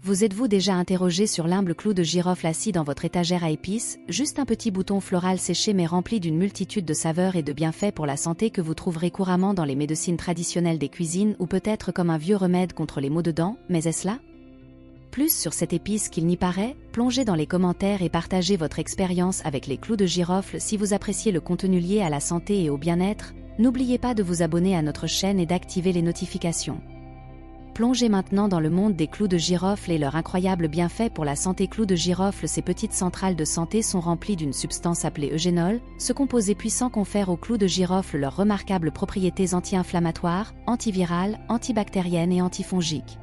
Vous êtes-vous déjà interrogé sur l'humble clou de girofle assis dans votre étagère à épices, juste un petit bouton floral séché mais rempli d'une multitude de saveurs et de bienfaits pour la santé que vous trouverez couramment dans les médecines traditionnelles des cuisines ou peut-être comme un vieux remède contre les maux de dents, mais est-ce là? Plus sur cette épice qu'il n'y paraît, plongez dans les commentaires et partagez votre expérience avec les clous de girofle. Si vous appréciez le contenu lié à la santé et au bien-être, n'oubliez pas de vous abonner à notre chaîne et d'activer les notifications. Plongez maintenant dans le monde des clous de girofle et leurs incroyables bienfaits pour la santé. Clous de girofle. Ces petites centrales de santé sont remplies d'une substance appelée eugénol. Ce composé puissant confère aux clous de girofle leurs remarquables propriétés anti-inflammatoires, antivirales, antibactériennes et antifongiques.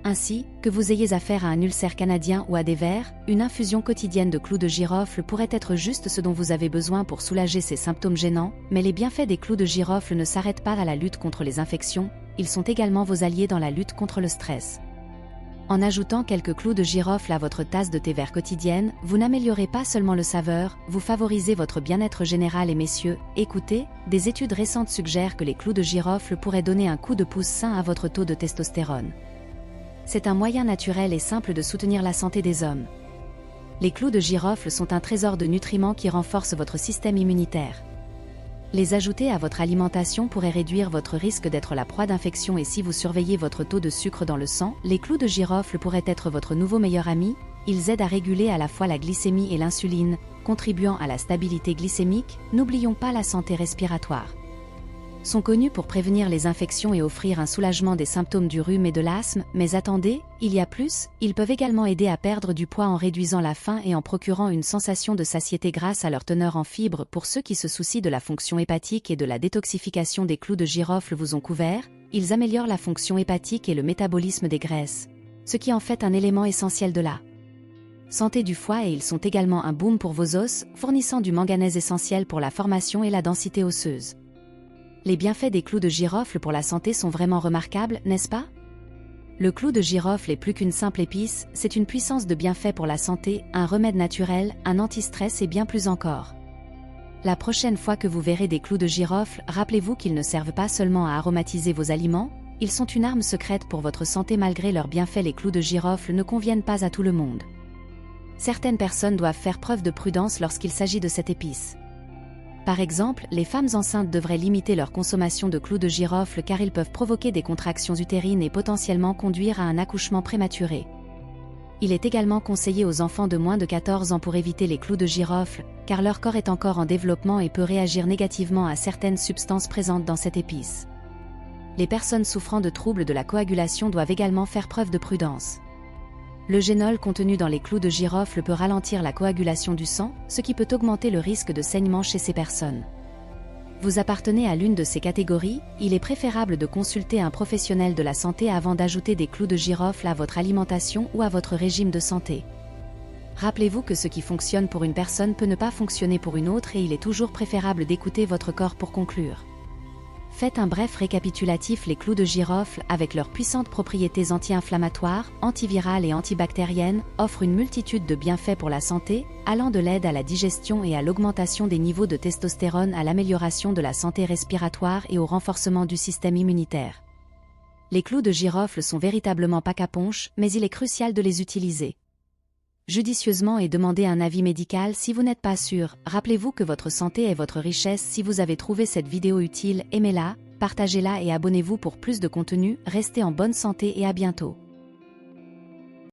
Ainsi, que vous ayez affaire à un ulcère canadien ou à des vers, une infusion quotidienne de clous de girofle pourrait être juste ce dont vous avez besoin pour soulager ces symptômes gênants, mais les bienfaits des clous de girofle ne s'arrêtent pas à la lutte contre les infections, ils sont également vos alliés dans la lutte contre le stress. En ajoutant quelques clous de girofle à votre tasse de thé vert quotidienne, vous n'améliorez pas seulement le saveur, vous favorisez votre bien-être général. Et messieurs, écoutez, des études récentes suggèrent que les clous de girofle pourraient donner un coup de pouce sain à votre taux de testostérone. C'est un moyen naturel et simple de soutenir la santé des hommes. Les clous de girofle sont un trésor de nutriments qui renforcent votre système immunitaire. Les ajouter à votre alimentation pourrait réduire votre risque d'être la proie d'infections. Et si vous surveillez votre taux de sucre dans le sang, les clous de girofle pourraient être votre nouveau meilleur ami. Ils aident à réguler à la fois la glycémie et l'insuline, contribuant à la stabilité glycémique. N'oublions pas la santé respiratoire. Sont connus pour prévenir les infections et offrir un soulagement des symptômes du rhume et de l'asthme, mais attendez, il y a plus, ils peuvent également aider à perdre du poids en réduisant la faim et en procurant une sensation de satiété grâce à leur teneur en fibres. Pour ceux qui se soucient de la fonction hépatique et de la détoxification, des clous de girofle vous ont couvert, ils améliorent la fonction hépatique et le métabolisme des graisses, ce qui en fait un élément essentiel de la santé du foie. Et ils sont également un baume pour vos os, fournissant du manganèse essentiel pour la formation et la densité osseuse. Les bienfaits des clous de girofle pour la santé sont vraiment remarquables, n'est-ce pas? Le clou de girofle est plus qu'une simple épice, c'est une puissance de bienfaits pour la santé, un remède naturel, un anti-stress et bien plus encore. La prochaine fois que vous verrez des clous de girofle, rappelez-vous qu'ils ne servent pas seulement à aromatiser vos aliments, ils sont une arme secrète pour votre santé. Malgré leurs bienfaits, les clous de girofle ne conviennent pas à tout le monde. Certaines personnes doivent faire preuve de prudence lorsqu'il s'agit de cette épice. Par exemple, les femmes enceintes devraient limiter leur consommation de clous de girofle car ils peuvent provoquer des contractions utérines et potentiellement conduire à un accouchement prématuré. Il est également conseillé aux enfants de moins de 14 ans pour éviter les clous de girofle, car leur corps est encore en développement et peut réagir négativement à certaines substances présentes dans cette épice. Les personnes souffrant de troubles de la coagulation doivent également faire preuve de prudence. L'eugénol contenu dans les clous de girofle peut ralentir la coagulation du sang, ce qui peut augmenter le risque de saignement chez ces personnes. Vous appartenez à l'une de ces catégories, il est préférable de consulter un professionnel de la santé avant d'ajouter des clous de girofle à votre alimentation ou à votre régime de santé. Rappelez-vous que ce qui fonctionne pour une personne peut ne pas fonctionner pour une autre et il est toujours préférable d'écouter votre corps pour conclure. Faites un bref récapitulatif. Les clous de girofle, avec leurs puissantes propriétés anti-inflammatoires, antivirales et antibactériennes, offrent une multitude de bienfaits pour la santé, allant de l'aide à la digestion et à l'augmentation des niveaux de testostérone à l'amélioration de la santé respiratoire et au renforcement du système immunitaire. Les clous de girofle sont véritablement pack à punch, mais il est crucial de les utiliser judicieusement et demandez un avis médical si vous n'êtes pas sûr. Rappelez-vous que votre santé est votre richesse. Si vous avez trouvé cette vidéo utile, aimez-la, partagez-la et abonnez-vous pour plus de contenu. Restez en bonne santé et à bientôt.